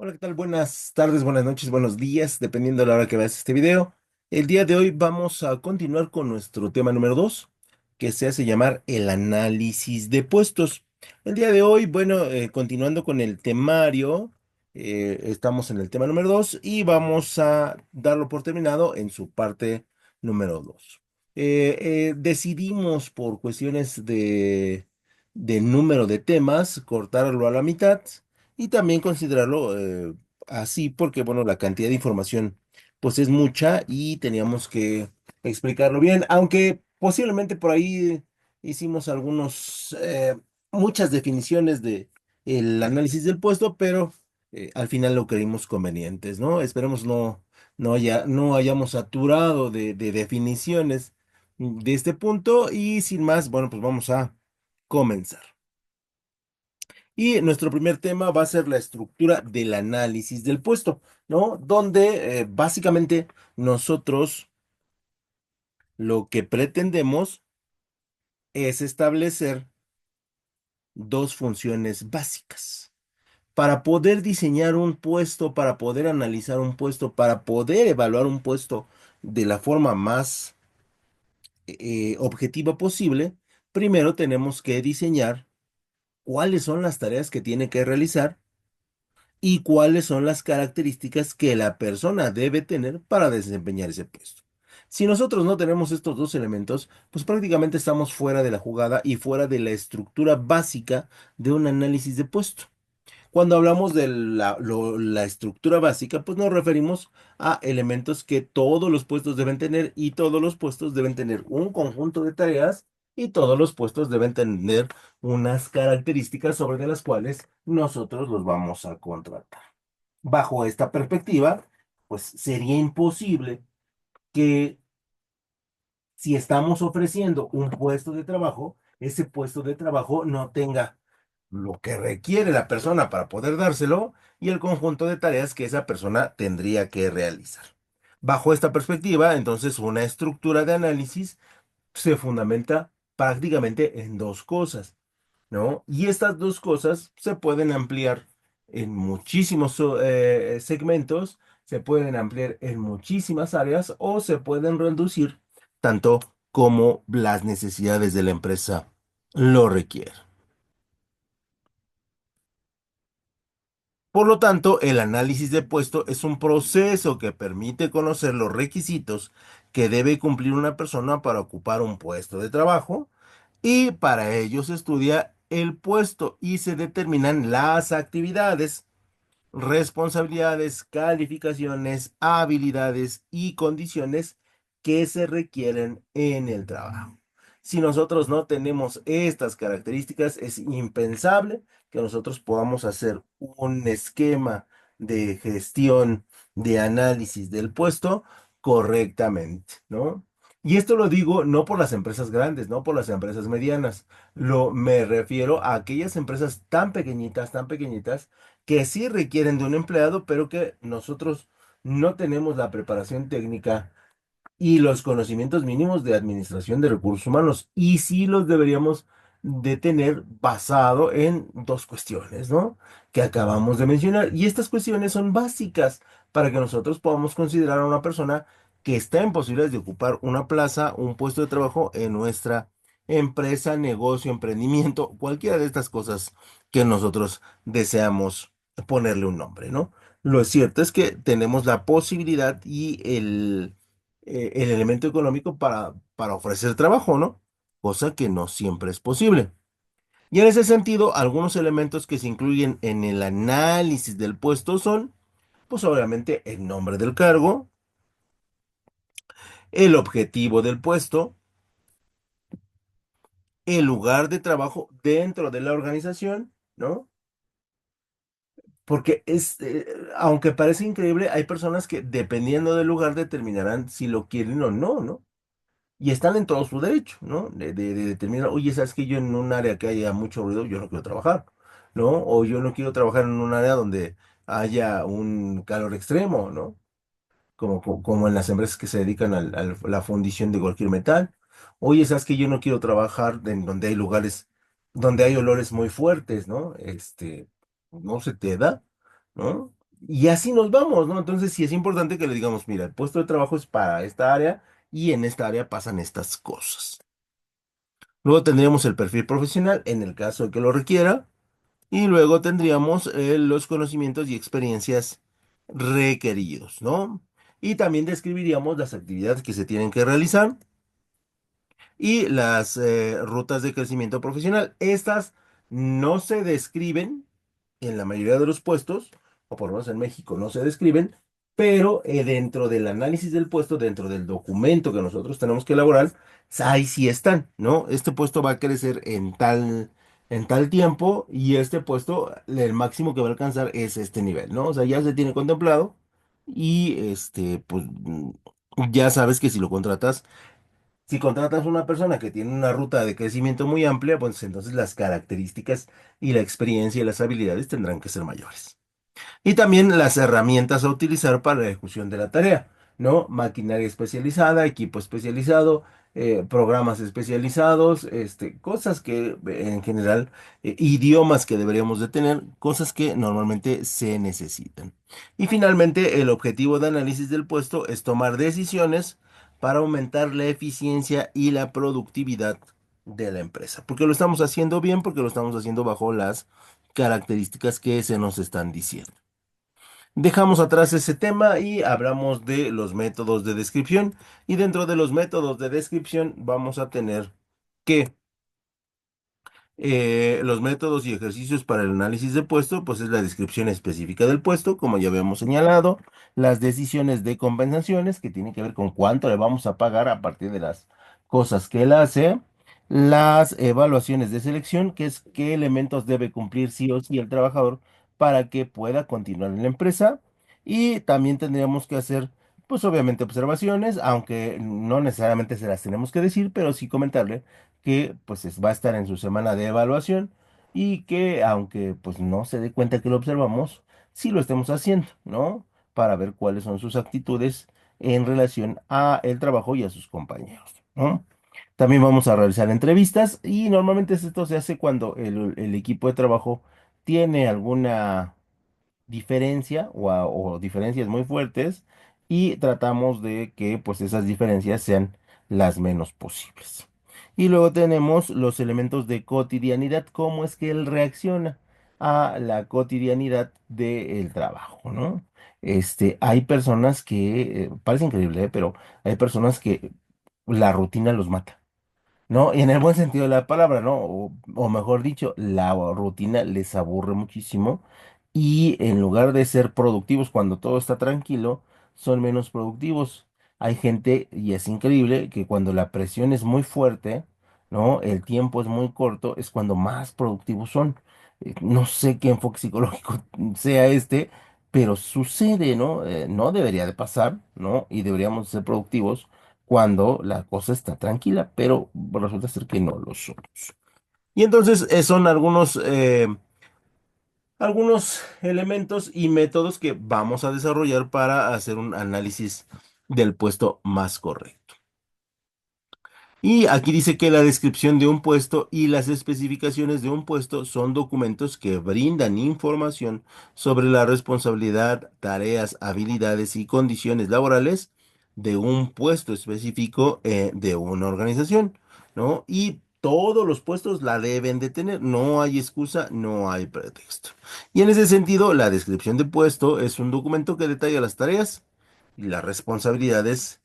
Hola, ¿qué tal? Buenas tardes, buenas noches, buenos días, dependiendo de la hora que veas este video. El día de hoy vamos a continuar con nuestro tema número 2, que se hace llamar el análisis de puestos. El día de hoy, bueno, continuando con el temario, estamos en el tema número 2 y vamos a darlo por terminado en su parte número 2. Decidimos por cuestiones de número de temas cortarlo a la mitad y también considerarlo así porque, bueno, la cantidad de información pues es mucha y teníamos que explicarlo bien, aunque posiblemente por ahí hicimos muchas definiciones de el análisis del puesto, pero al final lo creímos convenientes, ¿no? Esperemos no hayamos saturado de definiciones de este punto y sin más, bueno, pues vamos a comenzar. Y nuestro primer tema va a ser la estructura del análisis del puesto, ¿no? Donde básicamente nosotros lo que pretendemos es establecer dos funciones básicas. Para poder diseñar un puesto, para poder analizar un puesto, para poder evaluar un puesto de la forma más objetiva posible, primero tenemos que diseñar cuáles son las tareas que tiene que realizar y cuáles son las características que la persona debe tener para desempeñar ese puesto. Si nosotros no tenemos estos dos elementos, pues prácticamente estamos fuera de la jugada y fuera de la estructura básica de un análisis de puesto. Cuando hablamos de la estructura básica, pues nos referimos a elementos que todos los puestos deben tener y todos los puestos deben tener un conjunto de tareas y todos los puestos deben tener unas características sobre las cuales nosotros los vamos a contratar. Bajo esta perspectiva, pues sería imposible que si estamos ofreciendo un puesto de trabajo, ese puesto de trabajo no tenga lo que requiere la persona para poder dárselo y el conjunto de tareas que esa persona tendría que realizar. Bajo esta perspectiva, entonces, una estructura de análisis se fundamenta prácticamente en dos cosas, ¿no? Y estas dos cosas se pueden ampliar en muchísimos segmentos, se pueden ampliar en muchísimas áreas o se pueden reducir tanto como las necesidades de la empresa lo requieren. Por lo tanto, el análisis de puesto es un proceso que permite conocer los requisitos que debe cumplir una persona para ocupar un puesto de trabajo y para ello se estudia el puesto y se determinan las actividades, responsabilidades, calificaciones, habilidades y condiciones que se requieren en el trabajo. Si nosotros no tenemos estas características, es impensable que nosotros podamos hacer un esquema de gestión, de análisis del puesto correctamente, ¿no? Y esto lo digo no por las empresas grandes, no por las empresas medianas. Me refiero a aquellas empresas tan pequeñitas, que sí requieren de un empleado, pero que nosotros no tenemos la preparación técnica y los conocimientos mínimos de administración de recursos humanos. Y sí los deberíamos de tener basado en dos cuestiones, ¿no? Que acabamos de mencionar. Y estas cuestiones son básicas para que nosotros podamos considerar a una persona que está en posibilidades de ocupar una plaza, un puesto de trabajo en nuestra empresa, negocio, emprendimiento, cualquiera de estas cosas que nosotros deseamos ponerle un nombre, ¿no? Lo cierto es que tenemos la posibilidad y el elemento económico para ofrecer trabajo, ¿no? Cosa que no siempre es posible. Y en ese sentido, algunos elementos que se incluyen en el análisis del puesto son, pues obviamente, el nombre del cargo, el objetivo del puesto, el lugar de trabajo dentro de la organización, ¿no? Porque aunque parece increíble, hay personas que dependiendo del lugar determinarán si lo quieren o no, ¿no? Y están en todo su derecho, ¿no? De determinar, oye, sabes que yo en un área que haya mucho ruido, yo no quiero trabajar, ¿no? O yo no quiero trabajar en un área donde haya un calor extremo, ¿no? Como en las empresas que se dedican a la fundición de cualquier metal. Oye, sabes que yo no quiero trabajar en donde hay lugares, donde hay olores muy fuertes, ¿no? No se te da, ¿no? Y así nos vamos, ¿no? Entonces sí es importante que le digamos, mira, el puesto de trabajo es para esta área y en esta área pasan estas cosas. Luego tendríamos el perfil profesional en el caso de que lo requiera. Y luego tendríamos los conocimientos y experiencias requeridos, ¿no? Y también describiríamos las actividades que se tienen que realizar y las rutas de crecimiento profesional. Estas no se describen en la mayoría de los puestos, o por lo menos en México no se describen, pero dentro del análisis del puesto, dentro del documento que nosotros tenemos que elaborar, ahí sí están, ¿no? Este puesto va a crecer en tal tiempo y este puesto, el máximo que va a alcanzar es este nivel, ¿no? O sea, ya se tiene contemplado y pues ya sabes que si lo contratas, si contratas a una persona que tiene una ruta de crecimiento muy amplia, pues entonces las características y la experiencia y las habilidades tendrán que ser mayores. Y también las herramientas a utilizar para la ejecución de la tarea, ¿no? Maquinaria especializada, equipo especializado, programas especializados, cosas que en general, idiomas que deberíamos de tener, cosas que normalmente se necesitan. Y finalmente, el objetivo de análisis del puesto es tomar decisiones para aumentar la eficiencia y la productividad de la empresa. Porque lo estamos haciendo bien, porque lo estamos haciendo bajo las características que se nos están diciendo. Dejamos atrás ese tema y hablamos de los métodos de descripción. Y dentro de los métodos de descripción vamos a tener que los métodos y ejercicios para el análisis de puesto, pues es la descripción específica del puesto, como ya habíamos señalado, las decisiones de compensaciones, que tienen que ver con cuánto le vamos a pagar a partir de las cosas que él hace, las evaluaciones de selección, que es qué elementos debe cumplir sí o sí el trabajador para que pueda continuar en la empresa, y también tendríamos que hacer, pues obviamente observaciones, aunque no necesariamente se las tenemos que decir, pero sí comentarle que pues va a estar en su semana de evaluación y que aunque pues no se dé cuenta que lo observamos, sí lo estemos haciendo, ¿no? Para ver cuáles son sus actitudes en relación a el trabajo y a sus compañeros, ¿no? También vamos a realizar entrevistas y normalmente esto se hace cuando el equipo de trabajo tiene alguna diferencia o diferencias muy fuertes y tratamos de que pues esas diferencias sean las menos posibles. Y luego tenemos los elementos de cotidianidad, cómo es que él reacciona a la cotidianidad del trabajo, ¿no? Hay personas que, parece increíble, pero hay personas que la rutina los mata. ¿No? Y en el buen sentido de la palabra, ¿no? O mejor dicho, la rutina les aburre muchísimo y en lugar de ser productivos cuando todo está tranquilo, son menos productivos. Hay gente, y es increíble, que cuando la presión es muy fuerte, ¿no? El tiempo es muy corto, es cuando más productivos son. No sé qué enfoque psicológico sea pero sucede, ¿no? No debería de pasar, ¿no? Y deberíamos ser productivos cuando la cosa está tranquila, pero resulta ser que no lo somos. Y entonces son algunos elementos y métodos que vamos a desarrollar para hacer un análisis del puesto más correcto. Y aquí dice que la descripción de un puesto y las especificaciones de un puesto son documentos que brindan información sobre la responsabilidad, tareas, habilidades y condiciones laborales de un puesto específico de una organización, ¿no? Y todos los puestos la deben de tener, no hay excusa, no hay pretexto. Y en ese sentido, la descripción de puesto es un documento que detalla las tareas y las responsabilidades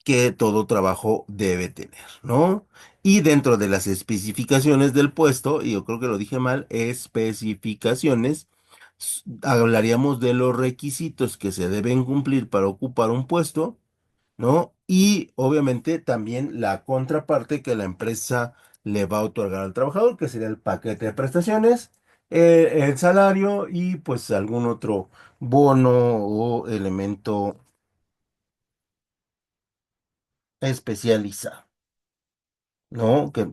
que todo trabajo debe tener, ¿no? Y dentro de las especificaciones del puesto, y yo creo que lo dije mal, especificaciones, hablaríamos de los requisitos que se deben cumplir para ocupar un puesto, ¿no? Y obviamente también la contraparte que la empresa le va a otorgar al trabajador, que sería el paquete de prestaciones, el salario y pues algún otro bono o elemento especializado. ¿No? Que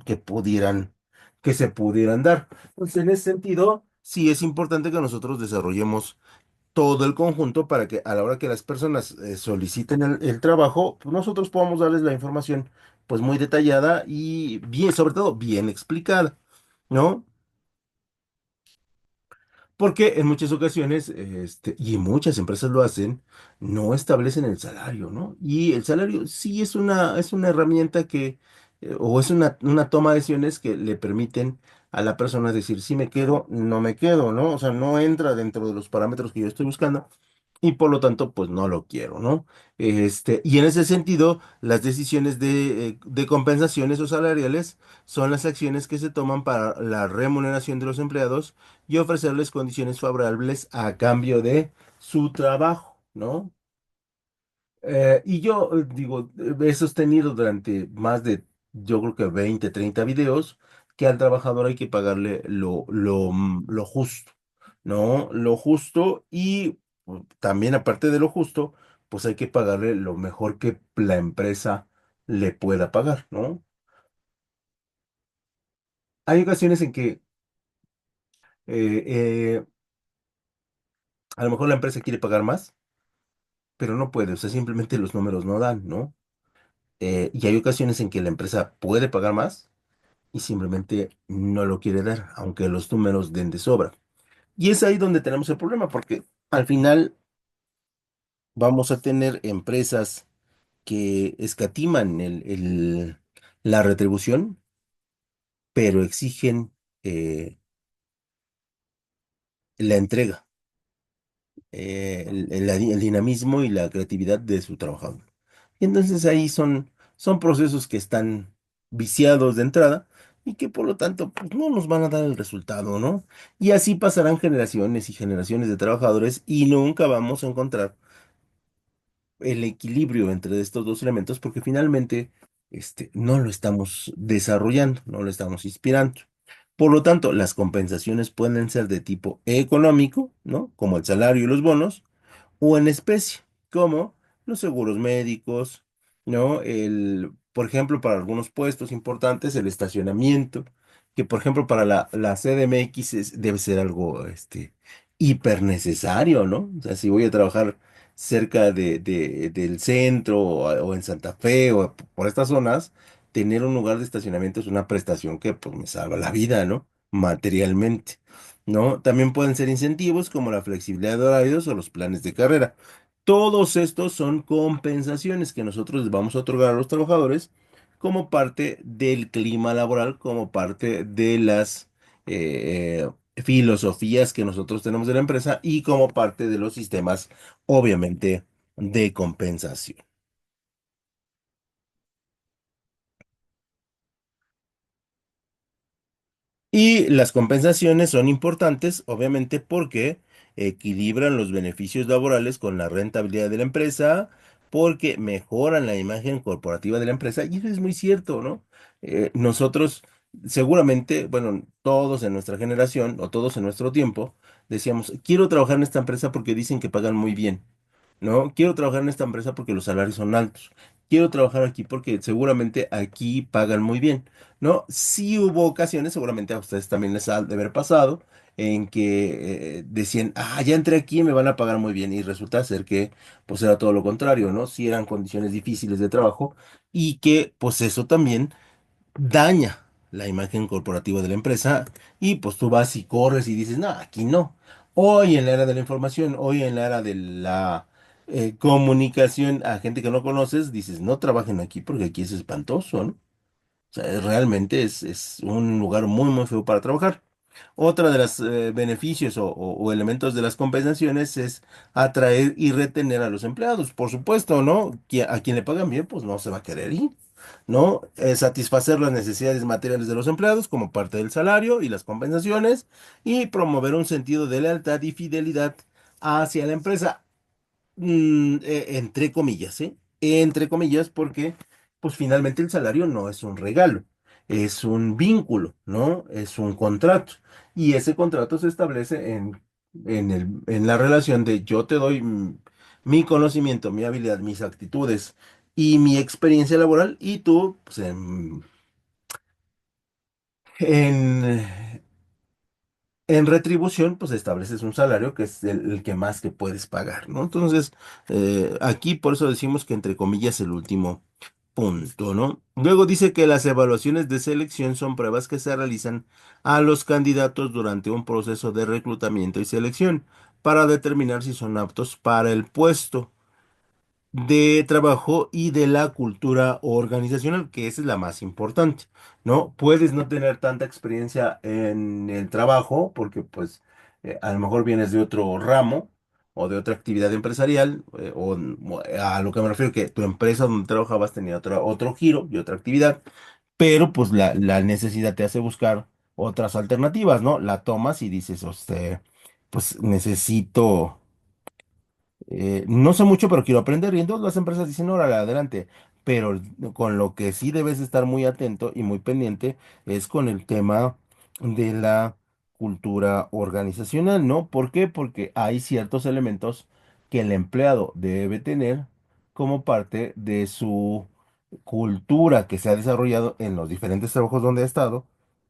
se pudieran dar. Pues en ese sentido, sí es importante que nosotros desarrollemos todo el conjunto para que a la hora que las personas soliciten el trabajo, pues nosotros podamos darles la información pues muy detallada y bien, sobre todo bien explicada, ¿no? Porque en muchas ocasiones, y muchas empresas lo hacen, no establecen el salario, ¿no? Y el salario sí es una herramienta que, o es una toma de decisiones que le permiten a la persona decir, si me quedo, no me quedo, ¿no? O sea, no entra dentro de los parámetros que yo estoy buscando y por lo tanto, pues no lo quiero, ¿no? Y en ese sentido, las decisiones de compensaciones o salariales son las acciones que se toman para la remuneración de los empleados y ofrecerles condiciones favorables a cambio de su trabajo, ¿no? Y yo digo, he sostenido durante más de, yo creo que 20 30 videos, que al trabajador hay que pagarle lo justo, ¿no? Lo justo y también aparte de lo justo, pues hay que pagarle lo mejor que la empresa le pueda pagar, ¿no? Hay ocasiones en que eh, eh, a lo mejor la empresa quiere pagar más, pero no puede, o sea, simplemente los números no dan, ¿no? Y hay ocasiones en que la empresa puede pagar más y simplemente no lo quiere dar, aunque los números den de sobra. Y es ahí donde tenemos el problema, porque al final vamos a tener empresas que escatiman la retribución, pero exigen la entrega, el dinamismo y la creatividad de su trabajador. Y entonces ahí son procesos que están viciados de entrada y que por lo tanto pues, no nos van a dar el resultado, ¿no? Y así pasarán generaciones y generaciones de trabajadores y nunca vamos a encontrar el equilibrio entre estos dos elementos porque finalmente no lo estamos desarrollando, no lo estamos inspirando. Por lo tanto, las compensaciones pueden ser de tipo económico, ¿no? Como el salario y los bonos o en especie, como los seguros médicos, ¿no? Por ejemplo, para algunos puestos importantes, el estacionamiento, que por ejemplo para la CDMX debe ser algo, hiper necesario, ¿no? O sea, si voy a trabajar cerca del centro o en Santa Fe o por estas zonas, tener un lugar de estacionamiento es una prestación que pues me salva la vida, ¿no? Materialmente. ¿No? También pueden ser incentivos como la flexibilidad de horarios o los planes de carrera. Todos estos son compensaciones que nosotros les vamos a otorgar a los trabajadores como parte del clima laboral, como parte de las filosofías que nosotros tenemos de la empresa y como parte de los sistemas, obviamente, de compensación. Y las compensaciones son importantes, obviamente, porque equilibran los beneficios laborales con la rentabilidad de la empresa, porque mejoran la imagen corporativa de la empresa, y eso es muy cierto, ¿no? Nosotros, seguramente, bueno, todos en nuestra generación o todos en nuestro tiempo, decíamos, quiero trabajar en esta empresa porque dicen que pagan muy bien, ¿no? Quiero trabajar en esta empresa porque los salarios son altos. Quiero trabajar aquí porque seguramente aquí pagan muy bien. ¿No? Sí hubo ocasiones, seguramente a ustedes también les ha de haber pasado, en que decían, ah, ya entré aquí y me van a pagar muy bien, y resulta ser que, pues era todo lo contrario, ¿no? Sí eran condiciones difíciles de trabajo y que, pues eso también daña la imagen corporativa de la empresa y pues tú vas y corres y dices, no, aquí no. Hoy en la era de la información, hoy en la era de la comunicación a gente que no conoces, dices, no trabajen aquí porque aquí es espantoso, ¿no? O sea, realmente es un lugar muy, muy feo para trabajar. Otra de los beneficios o elementos de las compensaciones es atraer y retener a los empleados. Por supuesto, ¿no? A quien le pagan bien, pues no se va a querer ir, ¿no? Satisfacer las necesidades materiales de los empleados como parte del salario y las compensaciones y promover un sentido de lealtad y fidelidad hacia la empresa. Entre comillas, ¿eh? Entre comillas, porque pues finalmente el salario no es un regalo, es un vínculo, ¿no? Es un contrato. Y ese contrato se establece en la relación de yo te doy mi conocimiento, mi habilidad, mis actitudes y mi experiencia laboral y tú, pues, en, en retribución, pues estableces un salario que es el que más que puedes pagar, ¿no? Entonces, aquí por eso decimos que entre comillas el último. punto, ¿no? Luego dice que las evaluaciones de selección son pruebas que se realizan a los candidatos durante un proceso de reclutamiento y selección para determinar si son aptos para el puesto de trabajo y de la cultura organizacional, que esa es la más importante, ¿no? Puedes no tener tanta experiencia en el trabajo, porque pues a lo mejor vienes de otro ramo o de otra actividad empresarial, o a lo que me refiero que tu empresa donde trabajabas tenía otro giro y otra actividad, pero pues la necesidad te hace buscar otras alternativas, ¿no? La tomas y dices, pues necesito no sé mucho, pero quiero aprender. Y entonces las empresas dicen, órale, adelante. Pero con lo que sí debes estar muy atento y muy pendiente es con el tema de la cultura organizacional, ¿no? ¿Por qué? Porque hay ciertos elementos que el empleado debe tener como parte de su cultura que se ha desarrollado en los diferentes trabajos donde ha estado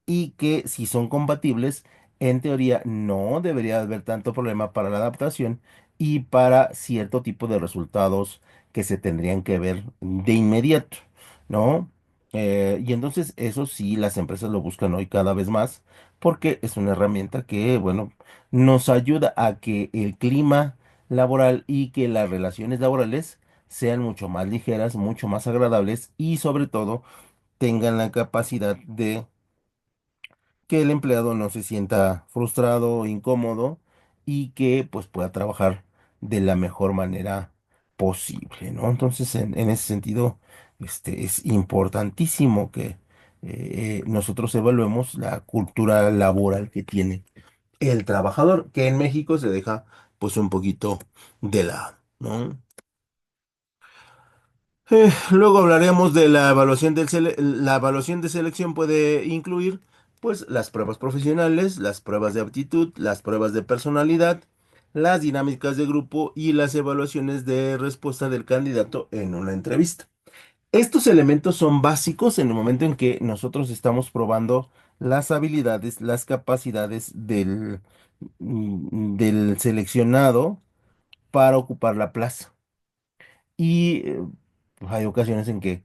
y que si son compatibles, en teoría no debería haber tanto problema para la adaptación y para cierto tipo de resultados que se tendrían que ver de inmediato, ¿no? Y entonces eso sí, las empresas lo buscan hoy cada vez más porque es una herramienta que, bueno, nos ayuda a que el clima laboral y que las relaciones laborales sean mucho más ligeras, mucho más agradables y sobre todo tengan la capacidad de que el empleado no se sienta frustrado o incómodo y que pues pueda trabajar de la mejor manera posible, ¿no? Entonces, en ese sentido, es importantísimo que nosotros evaluemos la cultura laboral que tiene el trabajador, que en México se deja pues un poquito de lado, ¿no? Luego hablaremos de la evaluación la evaluación de selección puede incluir pues las pruebas profesionales, las pruebas de aptitud, las pruebas de personalidad, las dinámicas de grupo y las evaluaciones de respuesta del candidato en una entrevista. Estos elementos son básicos en el momento en que nosotros estamos probando las habilidades, las capacidades del seleccionado para ocupar la plaza. Y pues hay ocasiones en que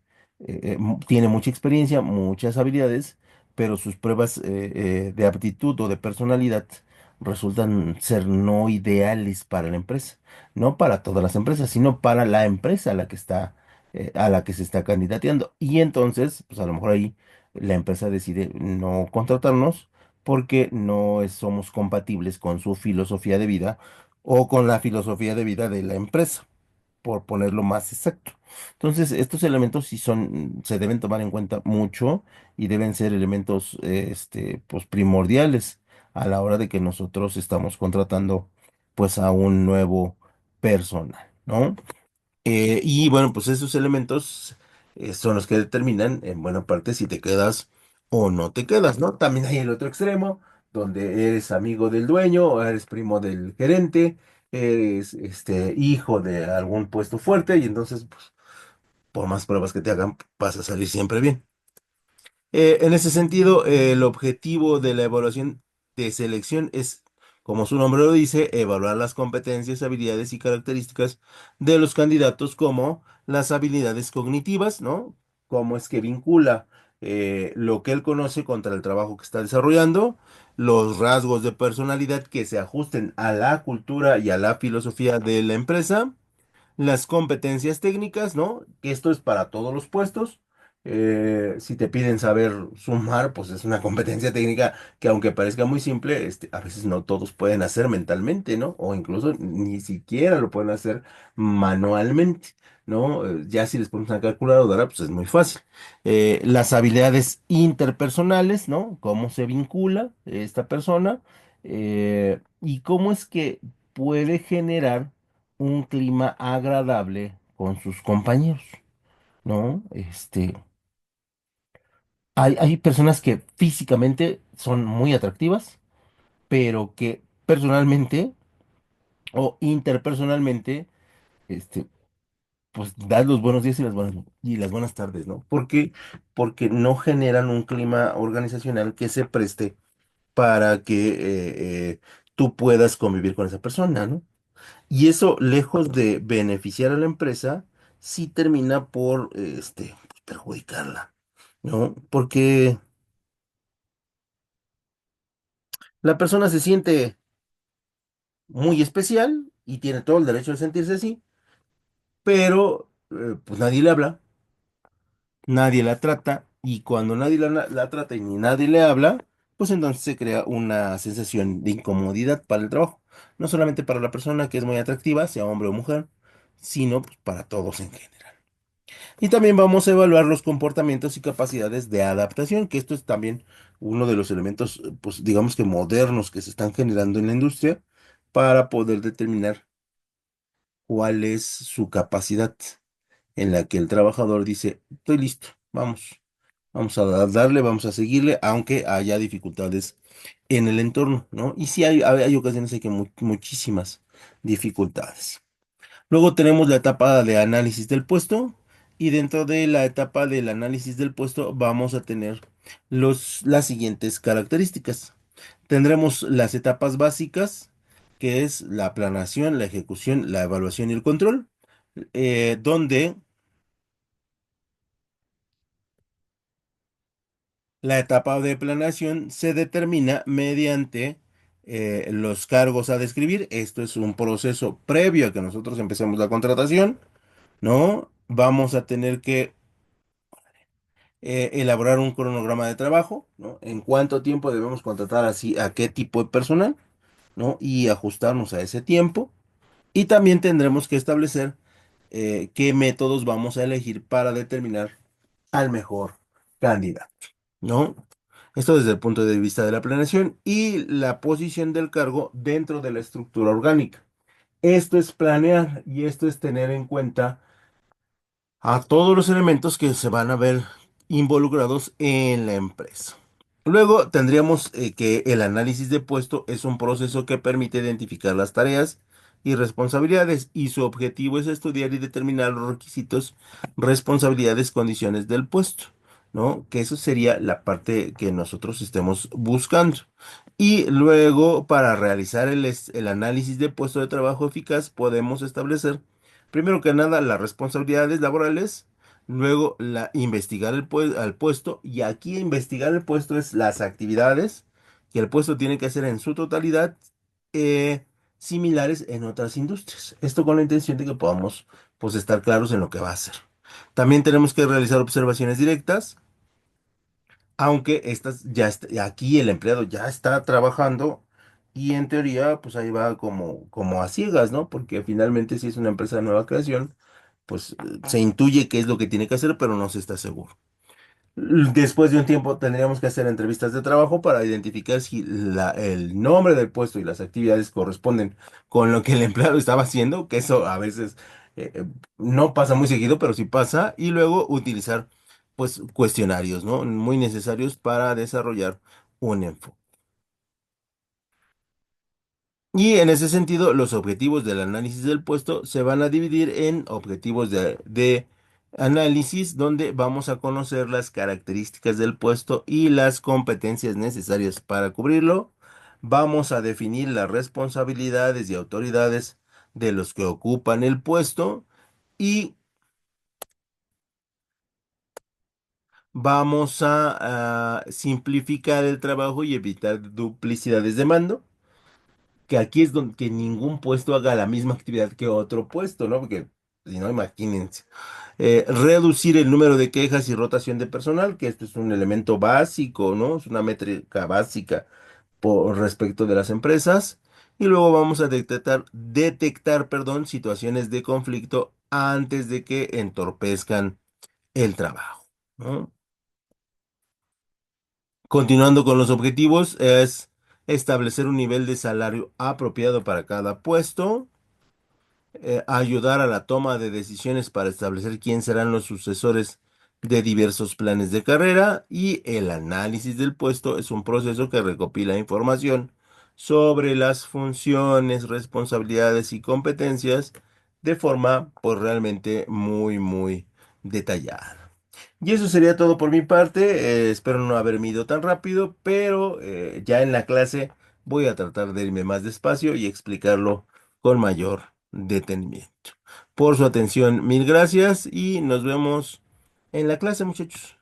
tiene mucha experiencia, muchas habilidades, pero sus pruebas de aptitud o de personalidad resultan ser no ideales para la empresa. No para todas las empresas, sino para la empresa a la que está, a la que se está candidateando. Y entonces, pues a lo mejor ahí la empresa decide no contratarnos porque no somos compatibles con su filosofía de vida o con la filosofía de vida de la empresa, por ponerlo más exacto. Entonces, estos elementos sí son, se deben tomar en cuenta mucho y deben ser elementos, pues primordiales a la hora de que nosotros estamos contratando, pues, a un nuevo personal, ¿no? Y bueno, pues esos elementos son los que determinan en buena parte si te quedas o no te quedas, ¿no? También hay el otro extremo, donde eres amigo del dueño, o eres primo del gerente, eres hijo de algún puesto fuerte, y entonces, pues, por más pruebas que te hagan, vas a salir siempre bien. En ese sentido, el objetivo de la evaluación de selección es, como su nombre lo dice, evaluar las competencias, habilidades y características de los candidatos, como las habilidades cognitivas, ¿no? Cómo es que vincula lo que él conoce contra el trabajo que está desarrollando, los rasgos de personalidad que se ajusten a la cultura y a la filosofía de la empresa, las competencias técnicas, ¿no? Que esto es para todos los puestos. Si te piden saber sumar, pues es una competencia técnica que, aunque parezca muy simple, a veces no todos pueden hacer mentalmente, ¿no? O incluso ni siquiera lo pueden hacer manualmente, ¿no? Ya si les pones una calculadora, pues es muy fácil. Las habilidades interpersonales, ¿no? Cómo se vincula esta persona, y cómo es que puede generar un clima agradable con sus compañeros, ¿no? Hay personas que físicamente son muy atractivas, pero que personalmente o interpersonalmente, este, pues dan los buenos días y las buenas tardes, ¿no? Porque no generan un clima organizacional que se preste para que tú puedas convivir con esa persona, ¿no? Y eso, lejos de beneficiar a la empresa, sí termina por, perjudicarla, ¿no? Porque la persona se siente muy especial y tiene todo el derecho de sentirse así, pero pues nadie le habla, nadie la trata, y cuando nadie la trata y ni nadie le habla, pues entonces se crea una sensación de incomodidad para el trabajo. No solamente para la persona que es muy atractiva, sea hombre o mujer, sino pues, para todos en general. Y también vamos a evaluar los comportamientos y capacidades de adaptación, que esto es también uno de los elementos, pues digamos que modernos que se están generando en la industria para poder determinar cuál es su capacidad en la que el trabajador dice, estoy listo, vamos a darle, vamos a seguirle, aunque haya dificultades en el entorno, ¿no? Y sí hay ocasiones hay que muchísimas dificultades. Luego tenemos la etapa de análisis del puesto, y dentro de la etapa del análisis del puesto vamos a tener las siguientes características. Tendremos las etapas básicas, que es la planeación, la ejecución, la evaluación y el control, donde la etapa de planeación se determina mediante los cargos a describir. Esto es un proceso previo a que nosotros empecemos la contratación, ¿no? Vamos a tener que elaborar un cronograma de trabajo, ¿no? En cuánto tiempo debemos contratar así a qué tipo de personal, ¿no? Y ajustarnos a ese tiempo. Y también tendremos que establecer qué métodos vamos a elegir para determinar al mejor candidato, ¿no? Esto desde el punto de vista de la planeación y la posición del cargo dentro de la estructura orgánica. Esto es planear y esto es tener en cuenta a todos los elementos que se van a ver involucrados en la empresa. Luego tendríamos que el análisis de puesto es un proceso que permite identificar las tareas y responsabilidades, y su objetivo es estudiar y determinar los requisitos, responsabilidades, condiciones del puesto, ¿no? Que eso sería la parte que nosotros estemos buscando. Y luego, para realizar el análisis de puesto de trabajo eficaz, podemos establecer, primero que nada, las responsabilidades laborales. Luego, investigar al puesto, y aquí investigar el puesto es las actividades que el puesto tiene que hacer en su totalidad, eh, similares en otras industrias. Esto con la intención de que podamos, pues, estar claros en lo que va a hacer. También tenemos que realizar observaciones directas, aunque estas aquí el empleado ya está trabajando, y en teoría, pues ahí va como a ciegas, ¿no? Porque finalmente si es una empresa de nueva creación, pues se intuye qué es lo que tiene que hacer, pero no se está seguro. Después de un tiempo tendríamos que hacer entrevistas de trabajo para identificar si el nombre del puesto y las actividades corresponden con lo que el empleado estaba haciendo, que eso a veces no pasa muy seguido, pero sí pasa, y luego utilizar pues cuestionarios, ¿no? Muy necesarios para desarrollar un enfoque. Y en ese sentido, los objetivos del análisis del puesto se van a dividir en objetivos de análisis, donde vamos a conocer las características del puesto y las competencias necesarias para cubrirlo. Vamos a definir las responsabilidades y autoridades de los que ocupan el puesto, y vamos a simplificar el trabajo y evitar duplicidades de mando, que aquí es donde que ningún puesto haga la misma actividad que otro puesto, ¿no? Porque si no, imagínense. Reducir el número de quejas y rotación de personal, que esto es un elemento básico, ¿no? Es una métrica básica por respecto de las empresas. Y luego vamos a perdón, situaciones de conflicto antes de que entorpezcan el trabajo, ¿no? Continuando con los objetivos, es establecer un nivel de salario apropiado para cada puesto, ayudar a la toma de decisiones para establecer quién serán los sucesores de diversos planes de carrera, y el análisis del puesto es un proceso que recopila información sobre las funciones, responsabilidades y competencias de forma pues realmente muy detallada. Y eso sería todo por mi parte. Espero no haberme ido tan rápido, pero ya en la clase voy a tratar de irme más despacio y explicarlo con mayor detenimiento. Por su atención, mil gracias y nos vemos en la clase, muchachos.